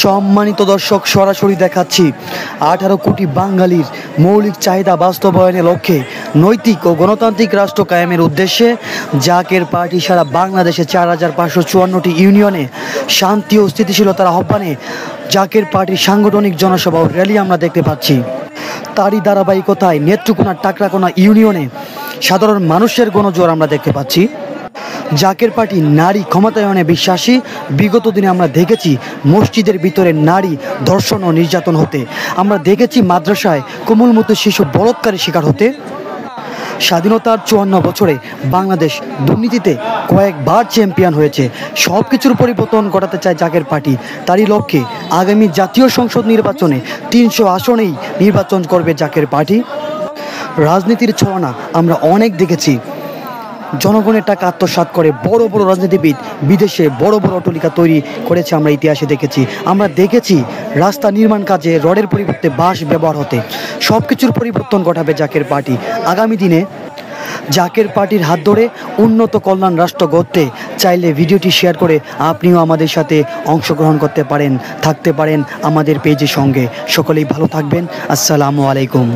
সম্মানিত দর্শক, সরাসরি দেখাচ্ছি 18 কোটি বাঙালির মৌলিক চাহিদা বাস্তবায়নের লক্ষ্যে নৈতিক ও গণতান্ত্রিক রাষ্ট্র কায়েমের উদ্দেশ্যে জাকের পার্টি সারা বাংলাদেশে 4554টি ইউনিয়নে শান্তি ও স্থিতিশীলতার আহ্বানে জাকের পার্টির সাংগঠনিক জনসভা ও র্যালি আমরা দেখতে পাচ্ছি। তারই ধারাবাহিকতায় নেত্রকোনার টাকরাকোনা ইউনিয়নে সাধারণ মানুষের গণজোয়ার আমরা দেখতে পাচ্ছি। জাকের পার্টি নারী ক্ষমতায়নে বিশ্বাসী। বিগত দিনে আমরা দেখেছি মসজিদের ভিতরে নারী ধর্ষণ ও নির্যাতন হতে, আমরা দেখেছি মাদ্রাসায় কোমলমতি শিশু বলাৎকারের শিকার হতে। স্বাধীনতার 54 বছরে বাংলাদেশ দুর্নীতিতে কয়েকবার চ্যাম্পিয়ন হয়েছে। সব কিছুর পরিবর্তন ঘটাতে চায় জাকের পার্টি। তারই লক্ষ্যে আগামী জাতীয় সংসদ নির্বাচনে 300 আসনেই নির্বাচন করবে জাকের পার্টি। রাজনীতির ছলনা আমরা অনেক দেখেছি। জনগণের টাকা আত্মসাৎ করে বড় বড় রাজনীতিবিদ বিদেশে বড় বড় অট্টালিকা তৈরি করেছে, আমরা ইতিহাসে দেখেছি। আমরা দেখেছি রাস্তা নির্মাণ কাজে রডের পরিবর্তে বাঁশ ব্যবহার হতে। সব কিছুর পরিবর্তন ঘটাবে জাকের পার্টি। আগামী দিনে জাকের পার্টির হাত ধরে উন্নত কল্যাণ রাষ্ট্র গড়তে চাইলে ভিডিওটি শেয়ার করে আপনিও আমাদের সাথে অংশগ্রহণ করতে পারেন, থাকতে পারেন আমাদের পেজের সঙ্গে। সকলেই ভালো থাকবেন। আসসালামু আলাইকুম।